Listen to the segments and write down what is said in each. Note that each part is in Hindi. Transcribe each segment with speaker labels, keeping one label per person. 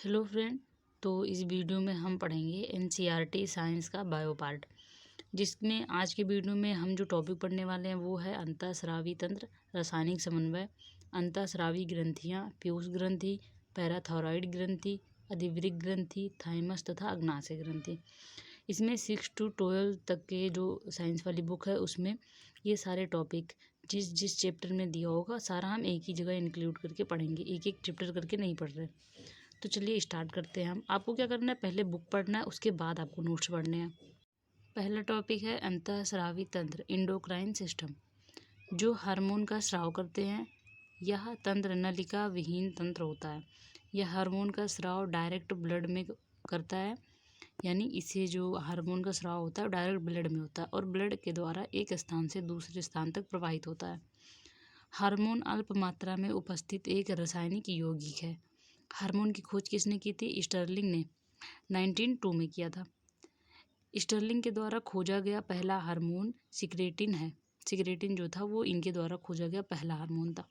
Speaker 1: Hello friend. तो इस वीडियो में हम पढ़ेंगे एनसीईआरटी साइंस का बायो पार्ट, जिसमें आज के वीडियो में हम जो टॉपिक पढ़ने वाले हैं वो है अंतःस्रावी तंत्र, रासायनिक समन्वय, अंतःस्रावी ग्रंथियाँ, पीयूष ग्रंथि, पैराथायरॉइड ग्रंथि, अधिवृक्क ग्रंथि, थाइमस तथा अग्नाशय ग्रंथि। इसमें 6 to 12 तक के जो साइंस वाली बुक है उसमें ये सारे टॉपिक जिस जिस चैप्टर में दिया होगा सारा हम एक ही जगह इंक्लूड करके पढ़ेंगे, एक एक चैप्टर करके नहीं पढ़ रहे। तो चलिए स्टार्ट करते हैं हम। आपको क्या करना है, पहले बुक पढ़ना है, उसके बाद आपको नोट्स पढ़ने हैं। पहला टॉपिक है अंतःस्रावी तंत्र, इंडोक्राइन सिस्टम। जो हार्मोन का स्राव करते हैं, यह तंत्र नलिका विहीन तंत्र होता है। यह हार्मोन का स्राव डायरेक्ट ब्लड में करता है, यानी इसे जो हार्मोन का स्राव होता है डायरेक्ट ब्लड में होता है और ब्लड के द्वारा एक स्थान से दूसरे स्थान तक प्रवाहित होता है। हार्मोन अल्प मात्रा में उपस्थित एक रासायनिक यौगिक है। हार्मोन की खोज किसने की थी? स्टर्लिंग ने 1902 में किया था। स्टर्लिंग के द्वारा खोजा गया पहला हार्मोन सिक्रेटिन है। सिक्रेटिन जो था वो इनके द्वारा खोजा गया पहला हार्मोन था।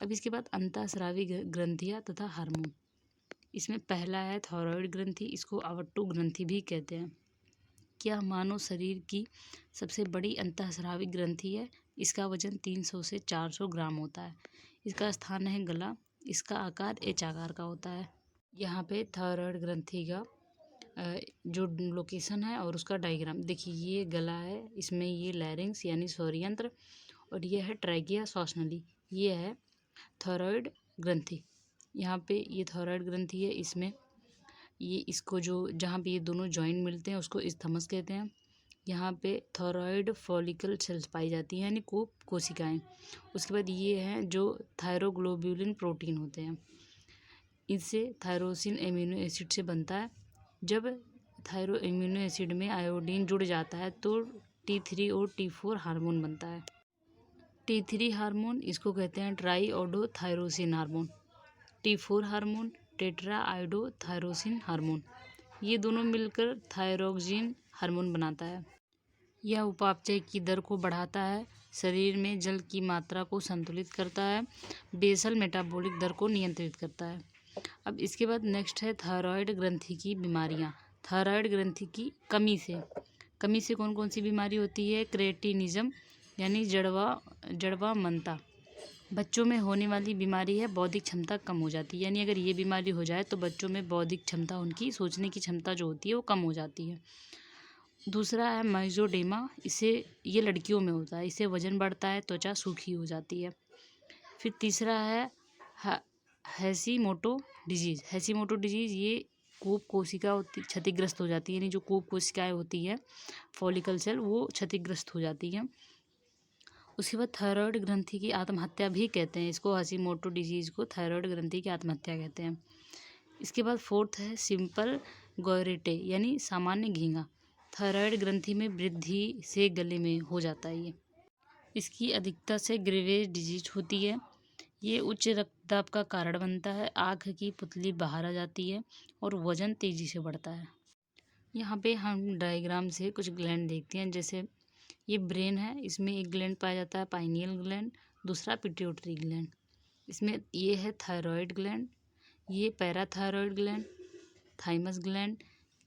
Speaker 1: अब इसके बाद अंतःस्रावी ग्रंथियाँ तथा हार्मोन। इसमें पहला है थायरॉइड ग्रंथि, इसको आवट्टू ग्रंथि भी कहते हैं। क्या मानव शरीर की सबसे बड़ी अंतःस्रावी ग्रंथि है। इसका वजन 300 से 400 ग्राम होता है। इसका स्थान है गला। इसका आकार एच आकार का होता है। यहाँ पे थायरॉइड ग्रंथि का जो लोकेशन है और उसका डायग्राम देखिए। ये गला है, इसमें ये लैरिंक्स यानी स्वरयंत्र, और ये है ट्रैकिया श्वासनली। ये है थायरॉइड ग्रंथि। यहाँ पे ये थायरॉइड ग्रंथि है। इसमें ये इसको जो जहाँ पे ये दोनों जॉइंट मिलते हैं उसको इस्थमस कहते हैं। यहाँ पे थायरॉइड फॉलिकल सेल्स पाई जाती हैं, यानी कोशिकाएं। उसके बाद ये हैं जो थायरोग्लोब्यूलिन प्रोटीन होते हैं। इससे थायरोसिन एमिनो एसिड से बनता है। जब थायरो एमिनो एसिड में आयोडीन जुड़ जाता है तो T3 और T4 हार्मोन बनता है। T3 हार्मोन इसको कहते हैं triiodothyronine hormone. T4 hormone tetraiodothyronine hormone. ये दोनों मिलकर थायरोक्सिन हार्मोन बनाता है। यह उपापचय की दर को बढ़ाता है, शरीर में जल की मात्रा को संतुलित करता है, बेसल मेटाबॉलिक दर को नियंत्रित करता है। अब इसके बाद नेक्स्ट है थायरॉइड ग्रंथि की बीमारियां। थायरॉइड ग्रंथि की कमी से कौन कौन सी बीमारी होती है? क्रेटिनिज्म यानी जड़वा मनता। बच्चों में होने वाली बीमारी है बौद्धिक क्षमता कम हो जाती है, यानी अगर ये बीमारी हो जाए तो बच्चों में बौद्धिक क्षमता, उनकी सोचने की क्षमता जो होती है वो कम हो जाती है। दूसरा है माइजोडेमा, ये लड़कियों में होता है, इससे वजन बढ़ता है, त्वचा सूखी हो जाती है। फिर तीसरा है हैशीमोटो डिजीज़। ये कूप कोशिका क्षतिग्रस्त हो जाती है, यानी जो कूप कोशिकाएं होती है फॉलिकल सेल वो क्षतिग्रस्त हो जाती है। उसके बाद थायरॉइड ग्रंथि की आत्महत्या भी कहते हैं इसको, हैशीमोटो डिजीज़ को थायरॉइड ग्रंथि की आत्महत्या कहते हैं। इसके बाद फोर्थ है सिंपल गौरेटे यानी सामान्य घींगा। थायरॉइड ग्रंथि में वृद्धि से गले में हो जाता है। ये इसकी अधिकता से ग्रेवेज डिजीज होती है। ये उच्च रक्तदाब का कारण बनता है, आँख की पुतली बाहर आ जाती है और वजन तेजी से बढ़ता है। यहाँ पे हम डायग्राम से कुछ ग्लैंड देखते हैं। जैसे ये ब्रेन है, इसमें एक ग्लैंड पाया जाता है पाइनियल ग्लैंड, दूसरा पिट्यूटरी ग्लैंड। इसमें ये है थायरॉइड ग्लैंड, ये parathyroid gland, thymus gland.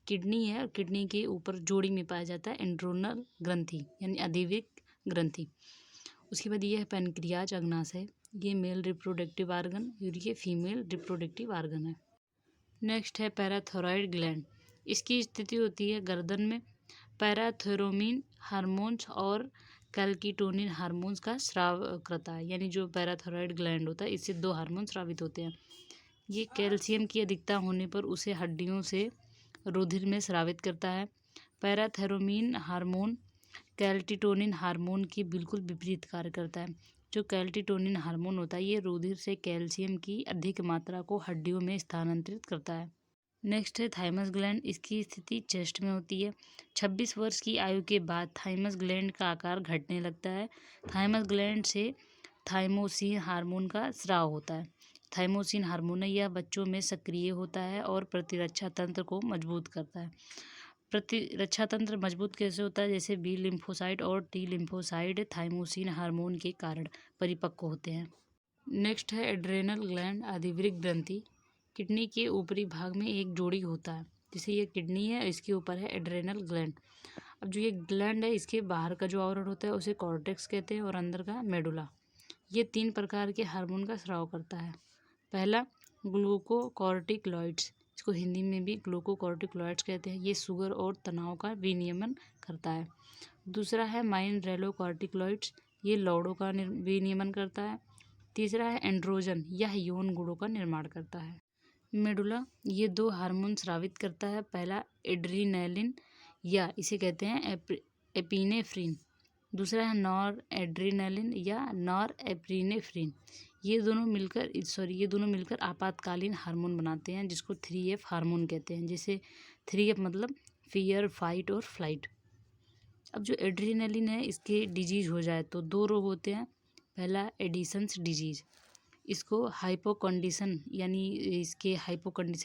Speaker 1: Kidney है, किडनी के ऊपर जोड़ी में पाया जाता है एंड्रोनल ग्रंथि यानी अधिवृक्क ग्रंथि। उसके बाद ये है पैनक्रियाज अग्नाशय, ये मेल रिप्रोडक्टिव आर्गन और ये फीमेल रिप्रोडक्टिव आर्गन है। नेक्स्ट है पैराथायरॉइड ग्लैंड। इसकी स्थिति होती है गर्दन में। पैराथायरोमीन हार्मोन्स और कैल्किटोनिन हार्मोन्स का स्राव करता है, यानी जो पैराथायरॉइड ग्लैंड होता है इससे 2 हार्मोन स्रावित होते हैं। ये कैल्शियम की अधिकता होने पर उसे हड्डियों से रुधिर में स्रावित करता है। पैराथायरोमीन हार्मोन कैल्टिटोनिन हार्मोन की बिल्कुल विपरीत कार्य करता है। जो कैल्टिटोनिन हार्मोन होता है ये रुधिर से कैल्शियम की अधिक मात्रा को हड्डियों में स्थानांतरित करता है। नेक्स्ट है थाइमस ग्लैंड। इसकी स्थिति चेस्ट में होती है। 26 वर्ष की आयु के बाद थाइमस ग्लैंड का आकार घटने लगता है। थाइमस ग्लैंड से थाइमोसिन हार्मोन का स्राव होता है। थाइमोसिन हार्मोन यह बच्चों में सक्रिय होता है और प्रतिरक्षा तंत्र को मजबूत करता है। प्रतिरक्षा तंत्र मजबूत कैसे होता है? जैसे बी लिम्फोसाइट और टी लिम्फोसाइट थाइमोसिन हार्मोन के कारण परिपक्व होते हैं। नेक्स्ट है एड्रेनल ग्लैंड अधिवृक्क ग्रंथि। किडनी के ऊपरी भाग में एक जोड़ी होता है, जैसे ये किडनी है, इसके ऊपर है एड्रेनल ग्लैंड। अब जो ये ग्लैंड है, इसके बाहर का जो आवरण होता है उसे कॉर्टेक्स कहते हैं और अंदर का मेडुला। ये 3 प्रकार के हार्मोन का स्राव करता है। पहला ग्लूकोकॉर्टिकोइड्स, इसको हिंदी में भी ग्लूकोकॉर्टिकोइड्स कहते हैं। ये शुगर और तनाव का विनियमन करता है। दूसरा है माइनरेलोकॉर्टिकोइड्स, ये लौड़ों का विनियमन करता है। तीसरा है एंड्रोजन, यह यौन गुणों का निर्माण करता है। मेडुला ये 2 हार्मोन स्रावित करता है। पहला एड्रीनलिन, या इसे कहते हैं एपिनेफ्रिन। दूसरा है नॉर एड्रीनलिन या नॉर एपिनेफ्रिन। ये दोनों मिलकर आपातकालीन हार्मोन बनाते हैं, जिसको 3F हार्मोन कहते हैं। जैसे 3F मतलब फियर, फाइट और फ्लाइट। अब जो एड्रीनलिन है, इसके डिजीज हो जाए तो 2 रोग होते हैं। पहला एडिसन्स डिजीज, इसको हाइपोकंडीशन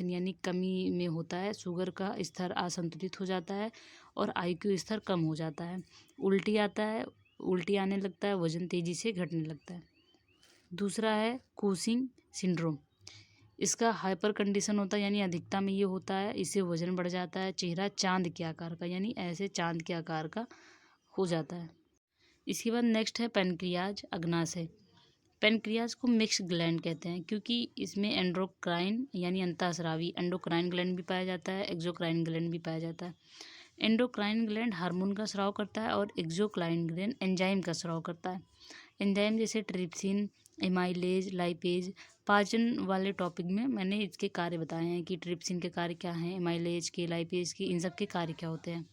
Speaker 1: यानी कमी में होता है। शुगर का स्तर असंतुलित हो जाता है और IQ स्तर कम हो जाता है। उल्टी आने लगता है, वजन तेजी से घटने लगता है। दूसरा है कुशिंग सिंड्रोम, इसका हाइपर कंडीशन होता है, यानी अधिकता में ये होता है। इससे वजन बढ़ जाता है, चेहरा चांद के आकार का, यानी ऐसे चांद के आकार का हो जाता है। इसके बाद नेक्स्ट है पैनक्रियाज अग्नाशय। पैनक्रियाज को मिक्स ग्लैंड कहते हैं, क्योंकि इसमें एंडोक्राइन यानी अंतःस्रावी एंडोक्राइन ग्लैंड भी पाया जाता है, एक्सोक्राइन ग्लैंड भी पाया जाता है। एंडोक्राइन ग्लैंड हार्मोन का स्राव करता है और एक्सोक्राइन ग्लैंड एंजाइम का स्राव करता है। एंजाइम जैसे ट्रिप्सिन, एमाइलेज, लाइपेज। पाचन वाले टॉपिक में मैंने इसके कार्य बताए हैं कि ट्रिप्सिन के कार्य क्या हैं, एमाइलेज के, लाइपेज के, इन सब के कार्य क्या होते हैं।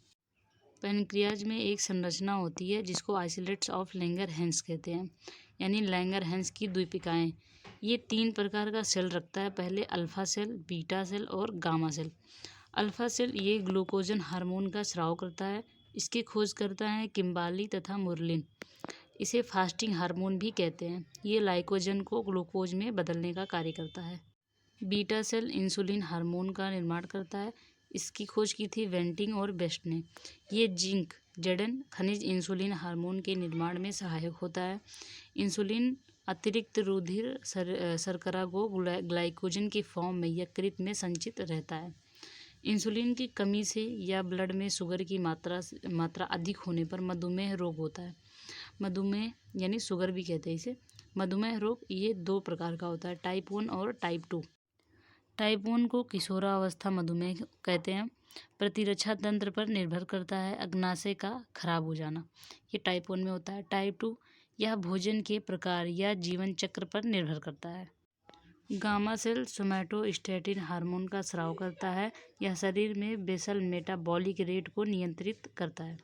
Speaker 1: पैनक्रियाज में एक संरचना होती है जिसको आइसोलेट्स ऑफ लैंगरहैंस कहते हैं, यानी लैंगरहैंस की द्वीपिकाएँ। ये 3 प्रकार का सेल रखता है। पहले अल्फा सेल, बीटा सेल और गामा सेल। अल्फा सेल ये ग्लूकोजन हार्मोन का स्राव करता है। इसकी खोज करता है किम्बाली तथा मुरलिन। इसे फास्टिंग हार्मोन भी कहते हैं। ये ग्लाइकोजन को ग्लूकोज में बदलने का कार्य करता है। बीटा सेल इंसुलिन हार्मोन का निर्माण करता है। इसकी खोज की थी वेंटिंग और बेस्ट ने। ये जिंक जड़न खनिज इंसुलिन हार्मोन के निर्माण में सहायक होता है। इंसुलिन अतिरिक्त रुधिर शर्करा को ग्लाइकोजन की फॉर्म में यकृत में संचित रहता है। इंसुलिन की कमी से या ब्लड में शुगर की मात्रा अधिक होने पर मधुमेह रोग होता है। मधुमेह यानी शुगर भी कहते हैं इसे। मधुमेह रोग ये 2 प्रकार का होता है, टाइप 1 और टाइप 2। टाइप 1 को किशोरावस्था मधुमेह कहते हैं। प्रतिरक्षा तंत्र पर निर्भर करता है, अग्नाशय का खराब हो जाना, ये टाइप 1 में होता है। टाइप 2 यह भोजन के प्रकार या जीवन चक्र पर निर्भर करता है। गामा सेल सोमैटोस्टैटिन हार्मोन का स्राव करता है। यह शरीर में बेसल मेटाबॉलिक रेट को नियंत्रित करता है।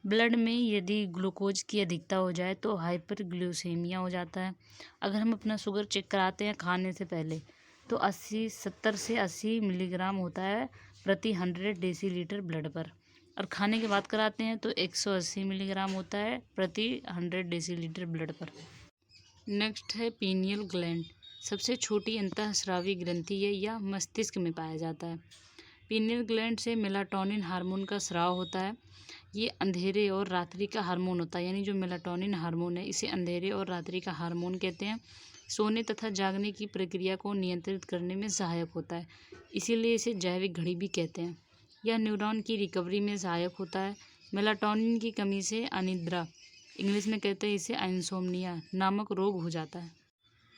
Speaker 1: ब्लड में यदि ग्लूकोज की अधिकता हो जाए तो हाइपरग्लूसेमिया हो जाता है। अगर हम अपना शुगर चेक कराते हैं खाने से पहले तो 70 से 80 मिलीग्राम होता है प्रति 100 डेसीलीटर ब्लड पर, और खाने के बाद कराते हैं तो 180 मिलीग्राम होता है प्रति 100 डेसीलीटर ब्लड पर। नेक्स्ट है पीनियल ग्लैंड, सबसे छोटी अंतःस्रावी ग्रंथि है, या मस्तिष्क में पाया जाता है। पीनियल ग्लैंड से मेलाटोनिन हार्मोन का स्राव होता है। ये अंधेरे और रात्रि का हार्मोन होता है, यानी जो मेलाटोनिन हार्मोन है इसे अंधेरे और रात्रि का हार्मोन कहते हैं। सोने तथा जागने की प्रक्रिया को नियंत्रित करने में सहायक होता है, इसीलिए इसे जैविक घड़ी भी कहते हैं। यह न्यूरॉन की रिकवरी में सहायक होता है। मेलाटोनिन की कमी से अनिद्रा, इंग्लिश में कहते हैं इसे इंसोम्निया नामक रोग हो जाता है।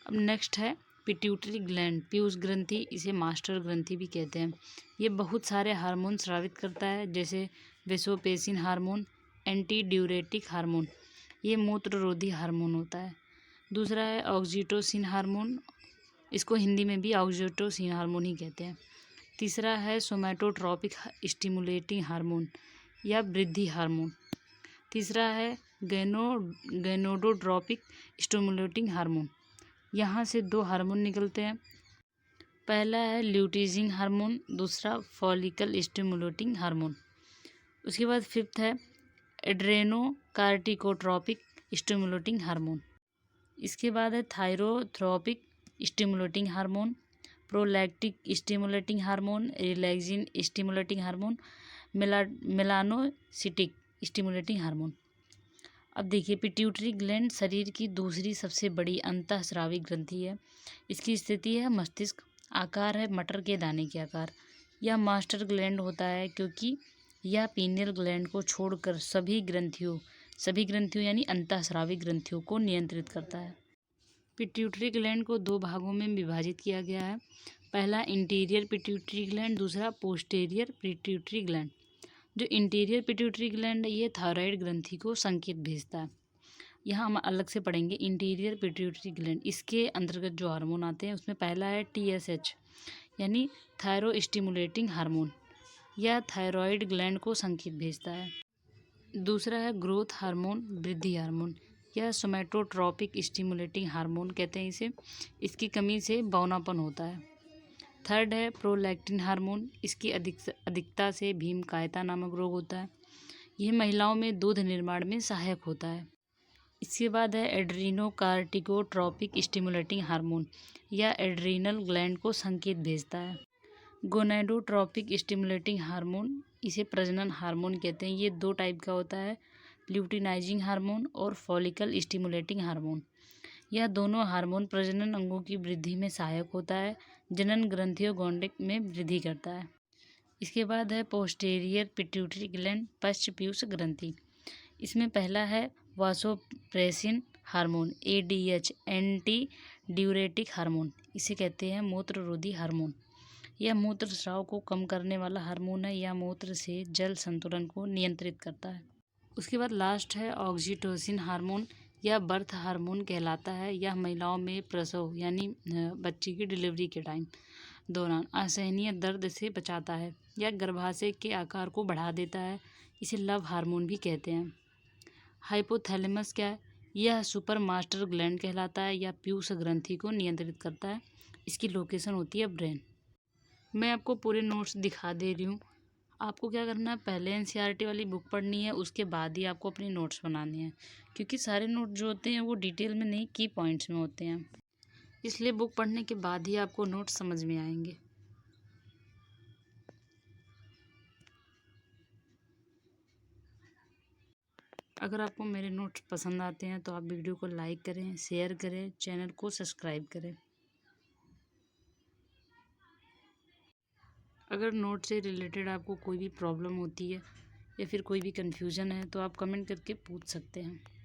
Speaker 1: अब नेक्स्ट है पिट्यूटरी ग्लैंड, पीयूष ग्रंथि, इसे मास्टर ग्रंथि भी कहते हैं। ये बहुत सारे हार्मोन स्रावित करता है, जैसे वेसोपेसिन हार्मोन, एंटी ड्यूरेटिक हार्मोन, ये मूत्ररोधी हार्मोन होता है। दूसरा है ऑक्सीटोसिन हार्मोन, इसको हिंदी में भी ऑक्सीटोसिन हार्मोन ही कहते हैं। तीसरा है सोमैटोट्रॉपिक स्टिमुलेटिंग हार्मोन या वृद्धि हार्मोन। तीसरा है गैनोडोट्रोपिक स्टिमुलेटिंग हार्मोन। यहाँ से 2 हार्मोन निकलते हैं, पहला है ल्यूटीजिंग हार्मोन, दूसरा फॉलिकल स्टिमुलेटिंग हार्मोन। उसके बाद 5th है एड्रेनोकार्टिकोट्रोपिक स्टिमुलेटिंग हार्मोन। इसके बाद है thyrotropic stimulating hormone, prolactin stimulating hormone, relaxin stimulating hormone, melanocytic stimulating hormone. अब देखिए, पिट्यूटरी ग्लैंड शरीर की दूसरी सबसे बड़ी अंतःस्रावी ग्रंथि है। इसकी स्थिति है मस्तिष्क। आकार है मटर के दाने के आकार। यह मास्टर ग्लैंड होता है क्योंकि यह पीनियल ग्लैंड को छोड़कर सभी ग्रंथियों यानी अंतःस्रावी ग्रंथियों को नियंत्रित करता है। पिट्यूटरी ग्लैंड को दो भागों में विभाजित किया गया है। पहला इंटीरियर पिट्यूटरी ग्लैंड, दूसरा पोस्टीरियर पिट्यूटरी ग्लैंड। जो इंटीरियर पिट्यूटरी ग्लैंड है ये थायराइड ग्रंथि को संकेत भेजता है। यहाँ हम अलग से पढ़ेंगे इंटीरियर पिट्यूटरी ग्लैंड। इसके अंतर्गत जो हार्मोन आते हैं उसमें पहला है TSH यानी थायरो स्टिमुलेटिंग हार्मोन। यह थायराइड ग्लैंड को संकेत भेजता है। दूसरा है ग्रोथ हार्मोन, वृद्धि हार्मोन। यह सोमैटोट्रोपिक स्टिमुलेटिंग हार्मोन कहते हैं इसे। इसकी कमी से बौनापन होता है। थर्ड है प्रोलैक्टिन हार्मोन। इसकी अधिकता से भीमकायता नामक रोग होता है। यह महिलाओं में दूध निर्माण में सहायक होता है। इसके बाद है एड्रीनोकार्टिकोट्रोपिक स्टिमुलेटिंग हार्मोन। यह एड्रीनल ग्लैंड को संकेत भेजता है। गोनेडोट्रोपिक स्टिमुलेटिंग हार्मोन, इसे प्रजनन हार्मोन कहते हैं। ये दो टाइप का होता है, ल्यूटिनाइजिंग हार्मोन और फॉलिकल स्टिमुलेटिंग हार्मोन। यह दोनों हार्मोन प्रजनन अंगों की वृद्धि में सहायक होता है, जनन ग्रंथियों गोंडिक में वृद्धि करता है। इसके बाद है पोस्टीरियर पिट्यूटरी ग्लैंड, पश्च पीयूष ग्रंथि। इसमें पहला है vasopressin hormone ADH, anti diuretic hormone. इसे कहते हैं मूत्ररोधी हार्मोन। यह मूत्र स्राव को कम करने वाला हार्मोन है। यह मूत्र से जल संतुलन को नियंत्रित करता है। उसके बाद लास्ट है ऑक्सीटोसिन हार्मोन। यह बर्थ हार्मोन कहलाता है। यह महिलाओं में प्रसव यानी बच्चे की डिलीवरी के दौरान असहनीय दर्द से बचाता है। यह गर्भाशय के आकार को बढ़ा देता है। इसे लव हार्मोन भी कहते हैं। हाइपोथैलेमस क्या है? यह सुपर मास्टर ग्लैंड कहलाता है। यह पीयूष ग्रंथि को नियंत्रित करता है। इसकी लोकेशन होती है ब्रेन। मैं आपको पूरे नोट्स दिखा दे रही हूँ। आपको क्या करना है, पहले NCERT वाली बुक पढ़नी है, उसके बाद ही आपको अपनी नोट्स बनानी है, क्योंकि सारे नोट जो होते हैं वो डिटेल में नहीं, की पॉइंट्स में होते हैं। इसलिए बुक पढ़ने के बाद ही आपको नोट्स समझ में आएंगे। अगर आपको मेरे नोट्स पसंद आते हैं तो आप वीडियो को लाइक करें, शेयर करें, चैनल को सब्सक्राइब करें। अगर नोट से रिलेटेड आपको कोई भी प्रॉब्लम होती है या फिर कोई भी कन्फ्यूज़न है तो आप कमेंट करके पूछ सकते हैं।